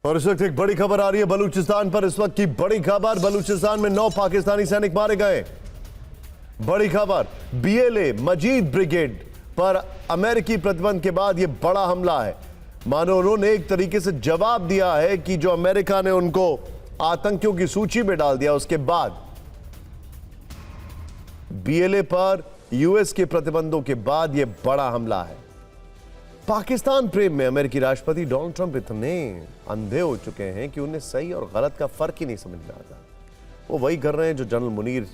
और इस वक्त एक बड़ी खबर आ रही है बलूचिस्तान पर। इस वक्त की बड़ी खबर, बलूचिस्तान में 9 पाकिस्तानी सैनिक मारे गए। बड़ी खबर, बीएलए मजीद ब्रिगेड पर अमेरिकी प्रतिबंध के बाद यह बड़ा हमला है। मानो उन्होंने एक तरीके से जवाब दिया है कि जो अमेरिका ने उनको आतंकियों की सूची में डाल दिया, उसके बाद बीएलए पर यूएस के प्रतिबंधों के बाद यह बड़ा हमला है। पाकिस्तान प्रेम में अमेरिकी राष्ट्रपति डोनाल्ड ट्रंप इतने अंधे हो चुके हैं कि उन्हें सही और गलत का फर्क ही नहीं समझ में आता। वो वही कर रहे हैं जो जनरल मुनीर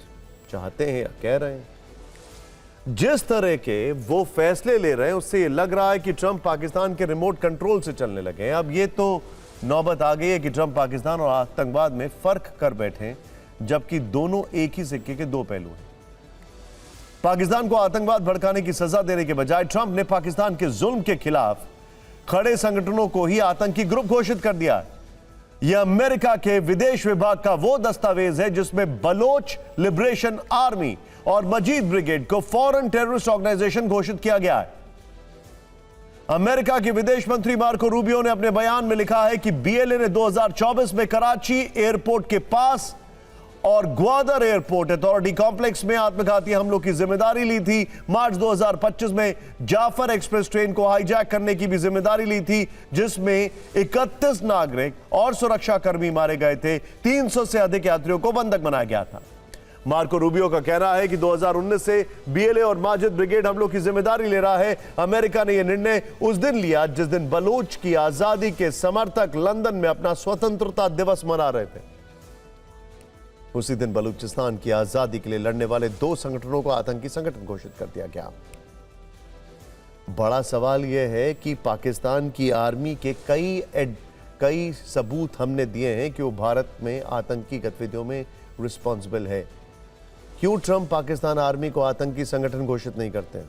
चाहते हैं या कह रहे हैं। जिस तरह के वो फैसले ले रहे हैं उससे ये लग रहा है कि ट्रंप पाकिस्तान के रिमोट कंट्रोल से चलने लगे हैं। अब ये तो नौबत आ गई है कि ट्रंप पाकिस्तान और आतंकवाद में फर्क कर बैठे हैं, जबकि दोनों एक ही सिक्के के दो पहलू हैं। पाकिस्तान को आतंकवाद भड़काने की सजा देने के बजाय ट्रंप ने पाकिस्तान के जुल्म के खिलाफ खड़े संगठनों को ही आतंकी ग्रुप घोषित कर दिया। यह अमेरिका के विदेश विभाग का वो दस्तावेज है जिसमें बलोच लिबरेशन आर्मी और मजीद ब्रिगेड को फॉरेन टेररिस्ट ऑर्गेनाइजेशन घोषित किया गया है। अमेरिका के विदेश मंत्री मार्को रूबियो ने अपने बयान में लिखा है कि बीएलए ने 2024 में कराची एयरपोर्ट के पास और ग्वादर एयरपोर्ट अथॉरिटी कॉम्प्लेक्स में आत्मघाती हमलों की जिम्मेदारी ली थी। मार्च 2025 में जाफर एक्सप्रेस ट्रेन को हाईजैक करने की भी जिम्मेदारी ली थी, जिसमें 31 नागरिक और सुरक्षाकर्मी मारे गए थे। 300 से अधिक यात्रियों को बंधक बनाया गया था। मार्को रूबियो का कहना है कि 2019 से बीएलए और माजिद ब्रिगेड हमलों की जिम्मेदारी ले रहा है। अमेरिका ने यह निर्णय उस दिन लिया जिस दिन बलूच की आजादी के समर्थक लंदन में अपना स्वतंत्रता दिवस मना रहे थे। उसी दिन बलूचिस्तान की आजादी के लिए लड़ने वाले 2 संगठनों को आतंकी संगठन घोषित कर दिया गया। बड़ा सवाल यह है कि पाकिस्तान की आर्मी के कई सबूत हमने दिए हैं कि वो भारत में आतंकी गतिविधियों में रिस्पॉन्सिबल है। क्यों ट्रंप पाकिस्तान आर्मी को आतंकी संगठन घोषित नहीं करते हैं?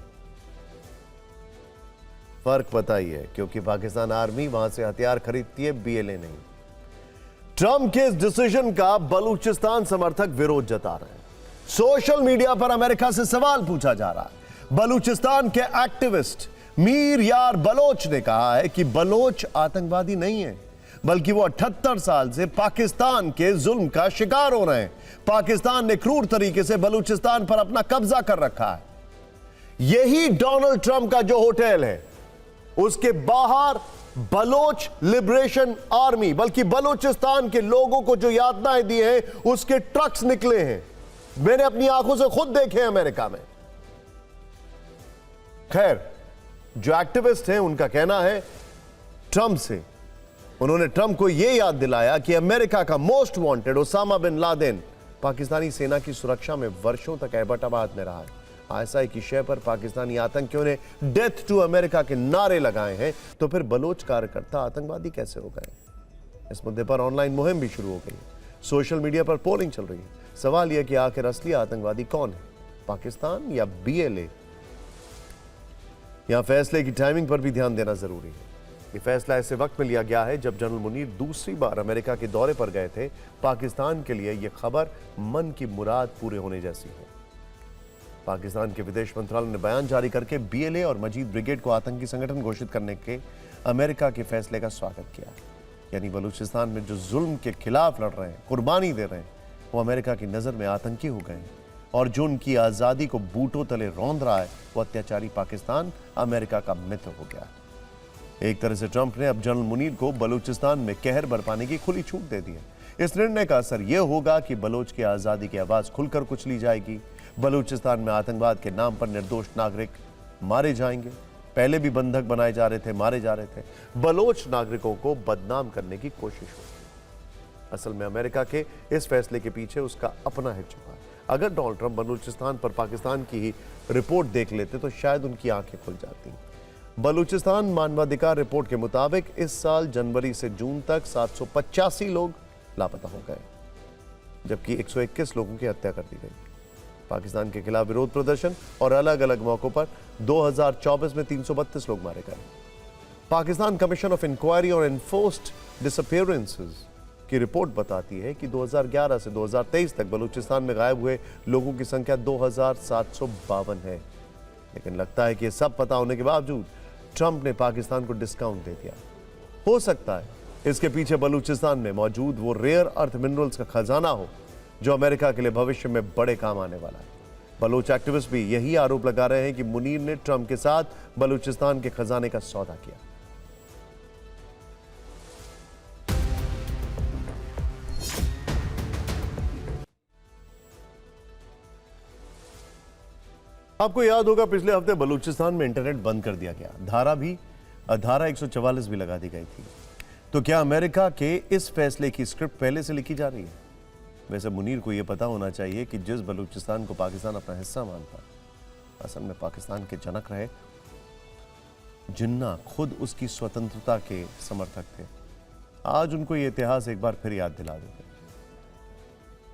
फर्क बताइए, क्योंकि पाकिस्तान आर्मी वहां से हथियार खरीदती है, बीएलए नहीं। ट्रंप के इस डिसीजन का बलूचिस्तान समर्थक विरोध जता रहे हैं। सोशल मीडिया पर अमेरिका से सवाल पूछा जा रहा है। बलूचिस्तान के एक्टिविस्ट मीर यार बलोच ने कहा है कि बलोच आतंकवादी नहीं है, बल्कि वो 78 साल से पाकिस्तान के जुल्म का शिकार हो रहे हैं। पाकिस्तान ने क्रूर तरीके से बलूचिस्तान पर अपना कब्जा कर रखा है। यही डोनाल्ड ट्रंप का जो होटल है, उसके बाहर बलोच लिबरेशन आर्मी, बल्कि बलूचिस्तान के लोगों को जो यातनाएं दी हैं, उसके ट्रक्स निकले हैं। मैंने अपनी आंखों से खुद देखे हैं अमेरिका में। खैर, जो एक्टिविस्ट हैं उनका कहना है ट्रंप से, उन्होंने ट्रंप को यह याद दिलाया कि अमेरिका का most wanted Osama bin Laden Pakistani सेना की सुरक्षा में वर्षों तक एबटाबाद में रहा है। आईएसआई की शय पर पाकिस्तानी आतंकियों ने डेथ टू अमेरिका के नारे लगाए हैं, तो फिर बलोच कार्यकर्ता आतंकवादी कैसे हो गए? इस मुद्दे पर ऑनलाइन मुहिम भी शुरू हो गई है। सोशल मीडिया पर पोलिंग चल रही है। सवाल यह कि आखिर असली आतंकवादी कौन है, पाकिस्तान या बीएलए? यहां फैसले की टाइमिंग पर भी ध्यान देना जरूरी है। यह फैसला ऐसे वक्त में लिया गया है जब जनरल मुनीर दूसरी बार अमेरिका के दौरे पर गए थे। पाकिस्तान के लिए यह खबर मन की मुराद पूरे होने जैसी है। पाकिस्तान के विदेश मंत्रालय ने बयान जारी करके बीएलए और मजीद ब्रिगेड को आतंकी संगठन घोषित करने के अमेरिका के फैसले का स्वागत किया। यानी बलूचिस्तान में जो जुल्म के खिलाफ लड़ रहे हैं, कुर्बानी दे रहे हैं, वो अमेरिका की नजर में आतंकी हो गए हैं। और जो उनकी आजादी को बूटों तले रौंद रहा है, वो अत्याचारी पाकिस्तान अमेरिका का मित्र हो गया। एक तरह से ट्रंप ने अब जनरल मुनीर को बलूचिस्तान में कहर बरपाने की खुली छूट दे दी है। इस निर्णय का असर यह होगा कि बलोच की आजादी की आवाज खुलकर कुचली जाएगी। बलूचिस्तान में आतंकवाद के नाम पर निर्दोष नागरिक मारे जाएंगे। पहले भी बंधक बनाए जा रहे थे, मारे जा रहे थे। बलोच नागरिकों को बदनाम करने की कोशिश होगी। असल में अमेरिका के इस फैसले के पीछे उसका अपना हित छुपा है। अगर डोनाल्ड ट्रंप बलूचिस्तान पर पाकिस्तान की ही रिपोर्ट देख लेते तो शायद उनकी आंखें खुल जाती। बलूचिस्तान मानवाधिकार रिपोर्ट के मुताबिक इस साल जनवरी से जून तक 785 लोग लापता हो गए, जबकि 121 लोगों की हत्या कर दी गई। पाकिस्तान के खिलाफ विरोध प्रदर्शन और अलग अलग मौकों पर 2024 में 332 लोग मारे गए। पाकिस्तान कमीशन ऑफ इंक्वायरी और एनफोर्स्ड डिसअपीयरेंसेस की रिपोर्ट बताती है कि 2011 से 2023 तक बलूचिस्तान में गायब हुए लोगों की संख्या 2752 है। लेकिन लगता है कि यह सब पता होने के बावजूद ट्रंप ने पाकिस्तान को डिस्काउंट दे दिया। हो सकता है इसके पीछे बलूचिस्तान में मौजूद वो रेयर अर्थ मिनरल्स का खजाना हो जो अमेरिका के लिए भविष्य में बड़े काम आने वाला है। बलूच एक्टिविस्ट भी यही आरोप लगा रहे हैं कि मुनीर ने ट्रंप के साथ बलूचिस्तान के खजाने का सौदा किया। आपको याद होगा पिछले हफ्ते बलूचिस्तान में इंटरनेट बंद कर दिया गया, धारा 144 भी लगा दी गई थी। तो क्या अमेरिका के इस फैसले की स्क्रिप्ट पहले से लिखी जा रही है? वैसे मुनीर को यह पता होना चाहिए कि जिस बलूचिस्तान को पाकिस्तान अपना हिस्सा मानता, असल में पाकिस्तान के जनक रहे। जिन्ना खुद उसकी स्वतंत्रता के समर्थक थे। आज उनको यह इतिहास एक बार फिर याद दिला देते।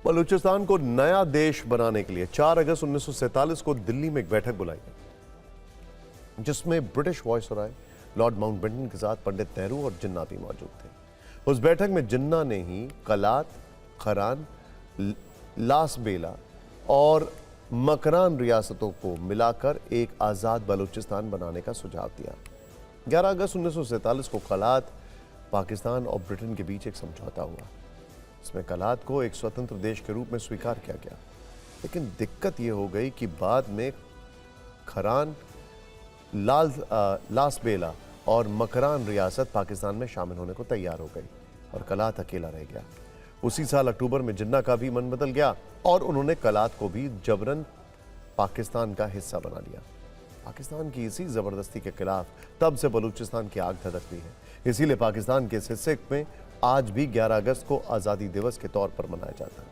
बलूचिस्तान को नया देश बनाने के लिए 4 अगस्त 1947 को दिल्ली में एक बैठक बुलाई गई, जिसमें ब्रिटिश वायसराय लॉर्ड माउंटबेटन के साथ पंडित नेहरू और जिन्ना भी मौजूद थे। उस बैठक में जिन्ना ने ही कलात, खरान, लासबेला और मकरान रियासतों को मिलाकर एक आज़ाद बलूचिस्तान बनाने का सुझाव दिया। 11 अगस्त 1947 को कलात, पाकिस्तान और ब्रिटेन के बीच एक समझौता हुआ। इसमें कलात को एक स्वतंत्र देश के रूप में स्वीकार किया गया, लेकिन दिक्कत यह हो गई कि बाद में खरान, लासबेला और मकरान रियासत पाकिस्तान में शामिल होने को तैयार हो गई और कलात अकेला रह गया। उसी साल अक्टूबर में जिन्ना का भी मन बदल गया और उन्होंने कलात को भी जबरन पाकिस्तान का हिस्सा बना लिया। पाकिस्तान की इसी जबरदस्ती के खिलाफ तब से बलूचिस्तान की आग धधकती है। इसीलिए पाकिस्तान के इस हिस्से में आज भी 11 अगस्त को आज़ादी दिवस के तौर पर मनाया जाता है।